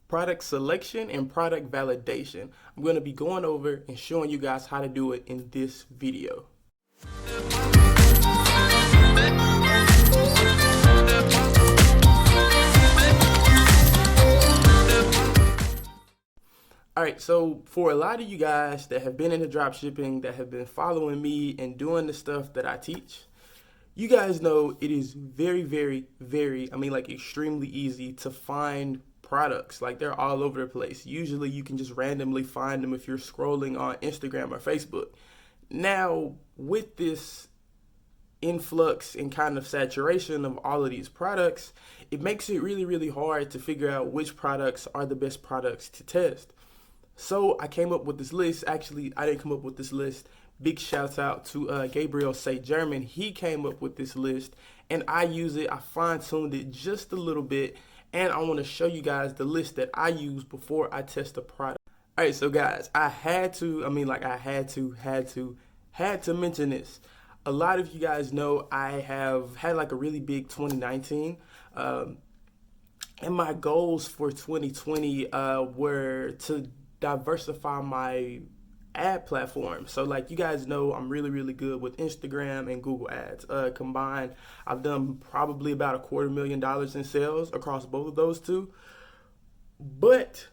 product selection and product validation. I'm going to be going over and showing you guys how to do it in this video. All right, so for a lot of you guys that have been into dropshipping, that have been following me and doing the stuff that I teach, you guys know it is very, like extremely easy to find products. Like, they're all over the place. Usually you can just randomly find them if you're scrolling on Instagram or Facebook. Now, with this influx and kind of saturation of all of these products, it makes it really hard to figure out which products are the best products to test. So I came up with this list. Actually, I didn't come up with this list. Big shout out to Gabriel St. German. He came up with this list and I use it. I fine tuned it just a little bit, and I want to show you guys the list that I use before I test a product. All right, so guys, I had to mention this. A lot of you guys know I have had like a really big 2019. And my goals for 2020 were to diversify my ad platform. So like you guys know, I'm really good with Instagram and Google ads. Combined, I've done probably about $250,000 in sales across both of those two. But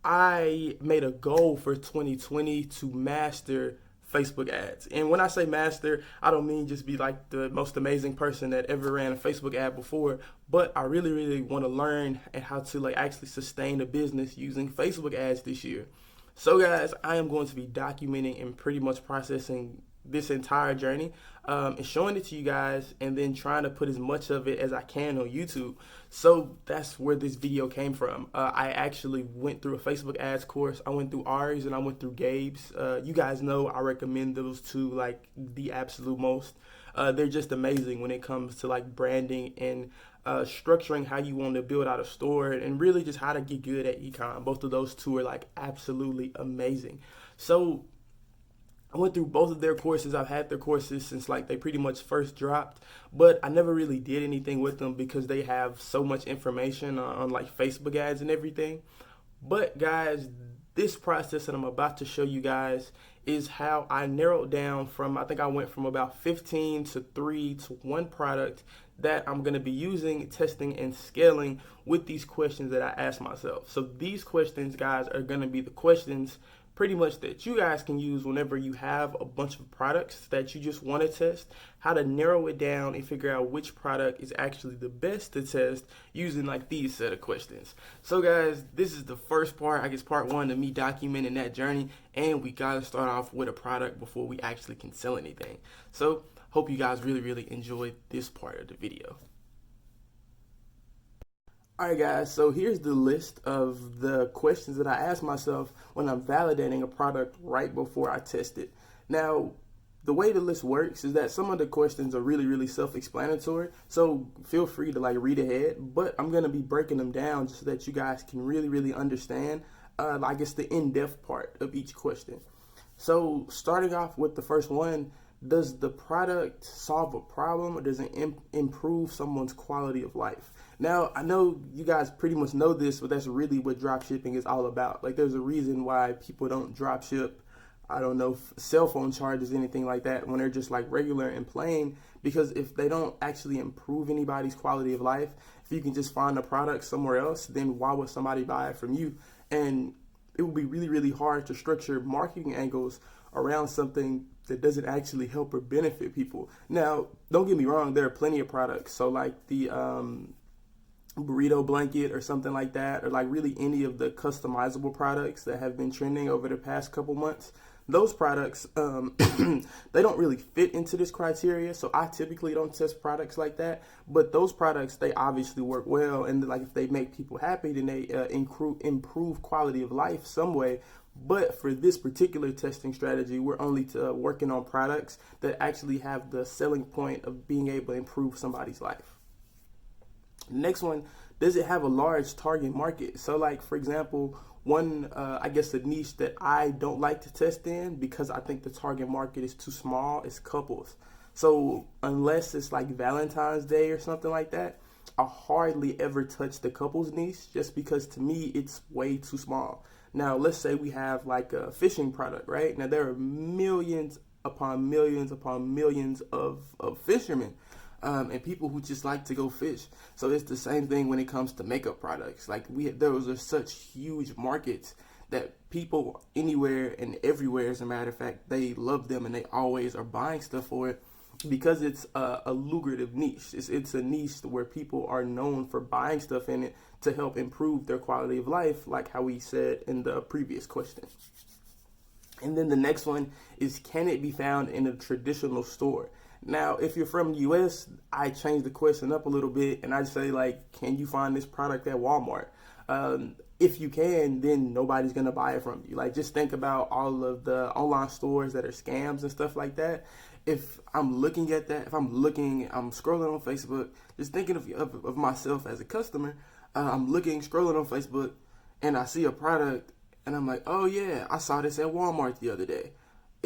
I made a goal for 2020 to master Facebook ads. And when I say master, I don't mean just be like the most amazing person that ever ran a Facebook ad before, but I really want to learn how to like actually sustain a business using Facebook ads this year. So guys, I am going to be documenting and pretty much processing this entire journey and showing it to you guys, and then trying to put as much of it as I can on YouTube. So that's where this video came from. I actually went through a Facebook ads course. I went through Ari's and I went through Gabe's. You guys know I recommend those two like the absolute most. They're just amazing when it comes to like branding and structuring how you want to build out a store, and really just how to get good at ecom. Both of those two are like absolutely amazing. So I went through both of their courses. I've had their courses since like they pretty much first dropped, but I never really did anything with them because they have so much information on like Facebook ads and everything. But guys, this process that I'm about to show you guys is how I narrowed down from, I think I went from about 15 to 3 to 1 product that I'm going to be using, testing, and scaling with these questions that I asked myself. So these questions, guys, are going to be the questions pretty much that you guys can use whenever you have a bunch of products that you just want to test, how to narrow it down and figure out which product is actually the best to test using like these set of questions. So guys, this is the first part, I guess part 1 of me documenting that journey, and we got to start off with a product before we actually can sell anything. So hope you guys really enjoyed this part of the video. Alright guys, so here's the list of the questions that I ask myself when I'm validating a product right before I test it. Now, the way the list works is that some of the questions are really self-explanatory, so feel free to like read ahead, but I'm going to be breaking them down just so that you guys can really understand, I guess, the in-depth part of each question. So starting off with the first one, does the product solve a problem, or does it improve someone's quality of life? Now, I know you guys pretty much know this, but that's really what dropshipping is all about. Like, there's a reason why people don't dropship, I don't know, cell phone charges, anything like that, when they're just like regular and plain, because if they don't actually improve anybody's quality of life, if you can just find a product somewhere else, then why would somebody buy it from you? And it would be really hard to structure marketing angles around something that doesn't actually help or benefit people. Now, don't get me wrong, there are plenty of products. So like the burrito blanket or something like that, or like really any of the customizable products that have been trending over the past couple months. Those products, they don't really fit into this criteria, so I typically don't test products like that. But those products, they obviously work well, and like if they make people happy, then they improve quality of life some way. But for this particular testing strategy, we're only working on products that actually have the selling point of being able to improve somebody's life. Next one, does it have a large target market? So like, for example, one, I guess a niche that I don't like to test in because I think the target market is too small is couples. So unless it's like Valentine's Day or something like that, I hardly ever touch the couples niche just because to me it's way too small. Now, let's say we have like a fishing product, right? Now, there are millions upon millions upon millions of fishermen and people who just like to go fish. So it's the same thing when it comes to makeup products. Like those are such huge markets that people anywhere and everywhere, as a matter of fact, they love them and they always are buying stuff for it because it's a lucrative niche. It's a niche where people are known for buying stuff in it to help improve their quality of life, like how we said in the previous question. And then the next one is, can it be found in a traditional store? Now, if you're from the US, I change the question up a little bit and I say, like, can you find this product at Walmart? If you can, then nobody's going to buy it from you. Like, just think about all of the online stores that are scams and stuff like that. If I'm looking at that, I'm scrolling on Facebook, just thinking of myself as a customer, I'm scrolling on Facebook, and I see a product, and I'm like, oh yeah, I saw this at Walmart the other day.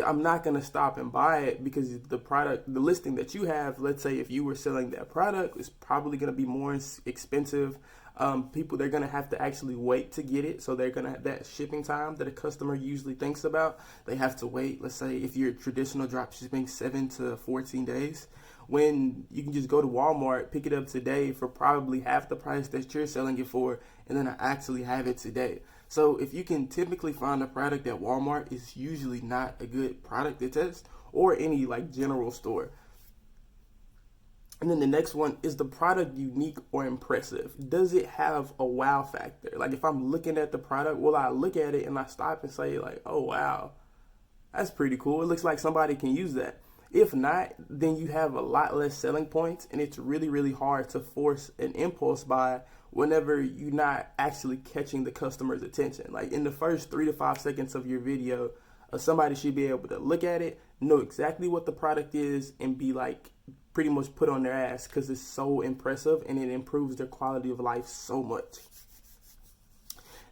I'm not going to stop and buy it because the listing that you have, let's say if you were selling that product, is probably going to be more expensive. They're going to have to actually wait to get it. So they're going to have that shipping time that a customer usually thinks about. They have to wait. Let's say if you're traditional drop shipping, 7 to 14 days, when you can just go to Walmart, pick it up today for probably half the price that you're selling it for, and then I actually have it today. So if you can typically find a product at Walmart, it's usually not a good product to test, or any like general store. And then the next one, is the product unique or impressive? Does it have a wow factor? Like if I'm looking at the product, will I look at it and I stop and say like, oh wow, that's pretty cool. It looks like somebody can use that. If not, then you have a lot less selling points, and it's really, really hard to force an impulse buy whenever you're not actually catching the customer's attention. Like in the first 3 to 5 seconds of your video, somebody should be able to look at it, know exactly what the product is, and be like pretty much put on their ass because it's so impressive and it improves their quality of life so much.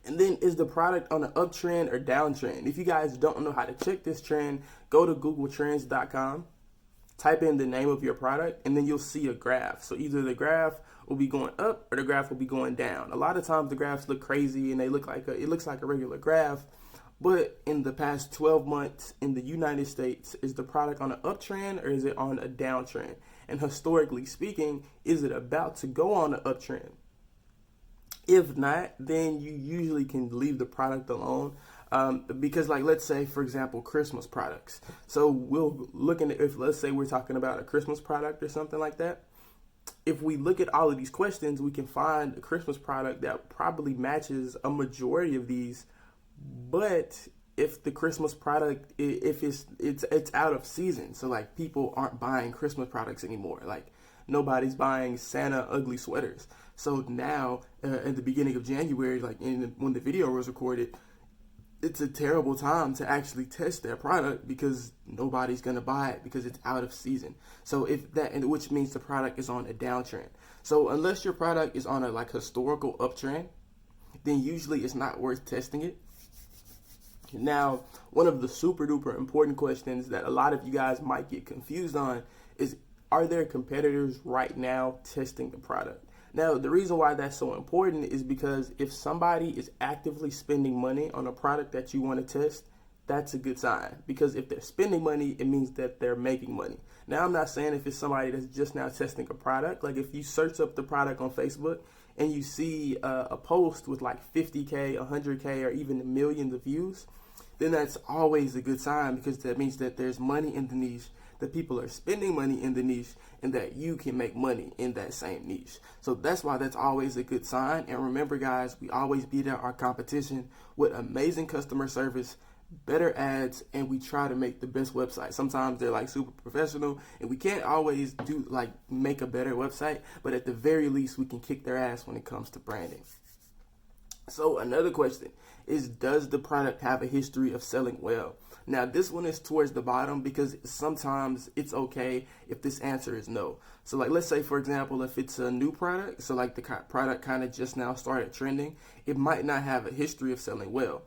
And then, is the product on an uptrend or downtrend? If you guys don't know how to check this trend, go to googletrends.com, type in the name of your product, and then you'll see a graph. So either the graph will be going up or the graph will be going down. A lot of times the graphs look crazy and it looks like a regular graph. But in the past 12 months in the United States, is the product on an uptrend or is it on a downtrend? And historically speaking, is it about to go on an uptrend? If not, then you usually can leave the product alone because, like, let's say, for example, Christmas products. So we'll look at if, let's say, we're talking about a Christmas product or something like that. If we look at all of these questions, we can find a Christmas product that probably matches a majority of these. But if the Christmas product, if it's out of season, so like people aren't buying Christmas products anymore, like nobody's buying Santa ugly sweaters. So now, at the beginning of January, like when the video was recorded, it's a terrible time to actually test their product because nobody's gonna buy it because it's out of season. So which means the product is on a downtrend. So unless your product is on a like historical uptrend, then usually it's not worth testing it. Now, one of the super duper important questions that a lot of you guys might get confused on is, are there competitors right now testing the product? Now, the reason why that's so important is because if somebody is actively spending money on a product that you want to test, that's a good sign. Because if they're spending money, it means that they're making money. Now, I'm not saying if it's somebody that's just now testing a product. Like if you search up the product on Facebook and you see a post with like 50K, 100K, or even millions of views, then that's always a good sign because that means that there's money in the niche, that people are spending money in the niche, and that you can make money in that same niche. So that's why that's always a good sign. And remember, guys, we always beat out our competition with amazing customer service, better ads, and we try to make the best website. Sometimes they're like super professional, and we can't always make a better website, but at the very least, we can kick their ass when it comes to branding. So another question is, does the product have a history of selling well? Now, this one is towards the bottom because sometimes it's okay if this answer is no. So like, let's say, for example, if it's a new product, so like the product kind of just now started trending, it might not have a history of selling well.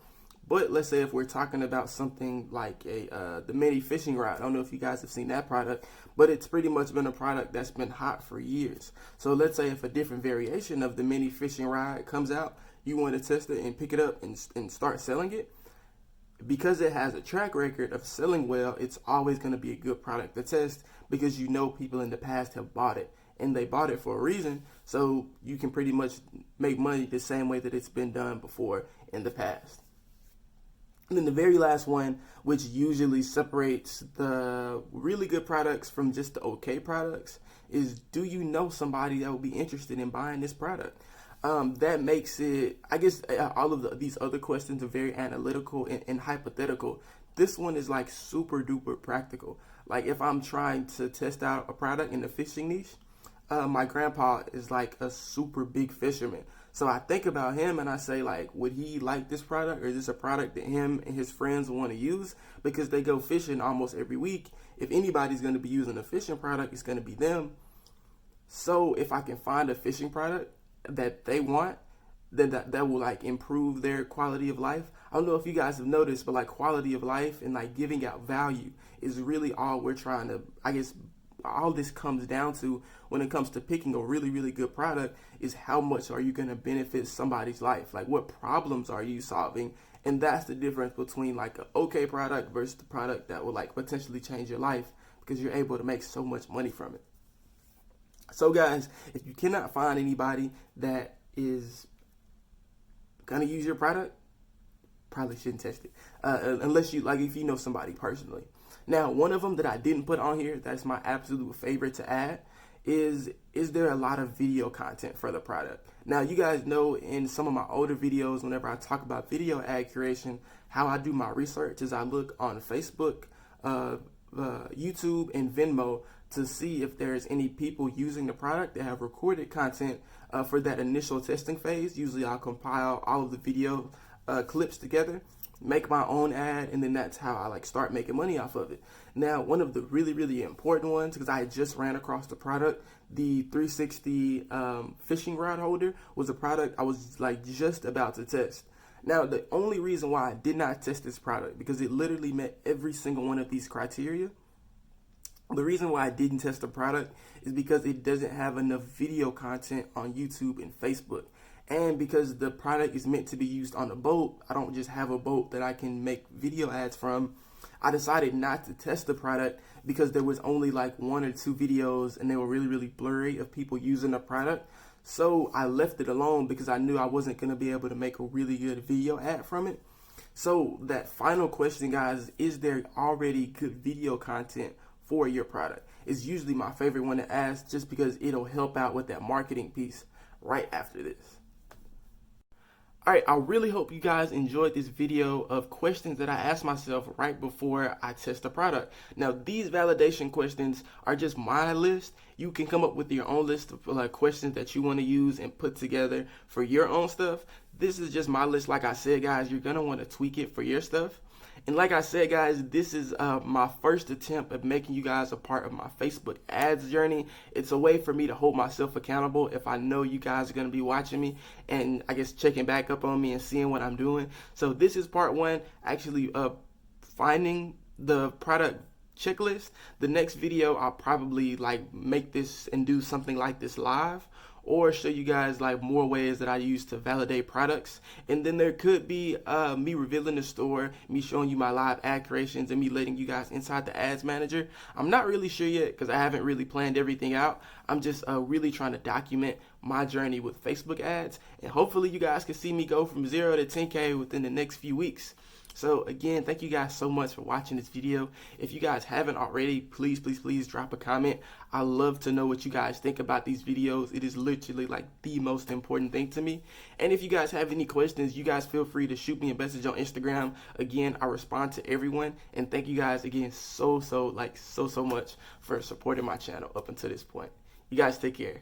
But let's say if we're talking about something like the mini fishing rod, I don't know if you guys have seen that product, but it's pretty much been a product that's been hot for years. So let's say if a different variation of the mini fishing rod comes out, you want to test it and pick it up and start selling it. Because it has a track record of selling well, it's always going to be a good product to test because you know people in the past have bought it and they bought it for a reason. So you can pretty much make money the same way that it's been done before in the past. And then the very last one, which usually separates the really good products from just the okay products, is do you know somebody that will be interested in buying this product? That makes it, I guess, all of these other questions are very analytical and hypothetical. This one is like super duper practical. Like if I'm trying to test out a product in the fishing niche, my grandpa is like a super big fisherman. So I think about him and I say like, would he like this product, or is this a product that him and his friends want to use? Because they go fishing almost every week. If anybody's going to be using a fishing product, it's going to be them. So if I can find a fishing product that they want, then that will like improve their quality of life. I don't know if you guys have noticed, but like quality of life and like giving out value is really all we're trying to, I guess, all this comes down to when it comes to picking a really, really good product is how much are you going to benefit somebody's life? Like what problems are you solving? And that's the difference between like an okay product versus the product that will like potentially change your life because you're able to make so much money from it. So guys, if you cannot find anybody that is gonna use your product, probably shouldn't test it unless you like if you know somebody personally. Now, one of them that I didn't put on here, that's my absolute favorite to add, is there a lot of video content for the product? Now, you guys know in some of my older videos, whenever I talk about video ad creation, how I do my research is I look on Facebook, YouTube, and Venmo to see if there's any people using the product that have recorded content for that initial testing phase. Usually I'll compile all of the video clips together, make my own ad, and then that's how I like start making money off of it. Now, one of the really, really important ones, because I just ran across the product, the 360 fishing rod holder was a product I was like just about to test. Now, the only reason why I did not test this product, because it literally met every single one of these criteria. The reason why I didn't test the product is because it doesn't have enough video content on YouTube and Facebook. And because the product is meant to be used on a boat, I don't just have a boat that I can make video ads from. I decided not to test the product because there was only like 1 or 2 videos and they were really, really blurry of people using the product. So I left it alone because I knew I wasn't going to be able to make a really good video ad from it. So that final question, guys, is there already good video content for your product? Is usually my favorite one to ask just because it'll help out with that marketing piece right after this. All right, I really hope you guys enjoyed this video of questions that I asked myself right before I test the product. Now, these validation questions are just my list. You can come up with your own list of questions that you want to use and put together for your own stuff. This is just my list. Like I said, guys, you're going to want to tweak it for your stuff. And like I said, guys, this is my first attempt at making you guys a part of my Facebook ads journey. It's a way for me to hold myself accountable if I know you guys are going to be watching me and I guess checking back up on me and seeing what I'm doing. So this is part 1, actually finding the product checklist. The next video, I'll probably like make this and do something like this live, or show you guys like more ways that I use to validate products. And then there could be me revealing the store, me showing you my live ad creations, and me letting you guys inside the ads manager. I'm not really sure yet because I haven't really planned everything out. I'm just really trying to document my journey with Facebook ads, and hopefully you guys can see me go from 0 to 10K within the next few weeks. So again, thank you guys so much for watching this video. If you guys haven't already, please, please, please drop a comment. I love to know what you guys think about these videos. It is literally like the most important thing to me. And if you guys have any questions, you guys feel free to shoot me a message on Instagram. Again, I respond to everyone. And thank you guys again so much for supporting my channel up until this point. You guys take care.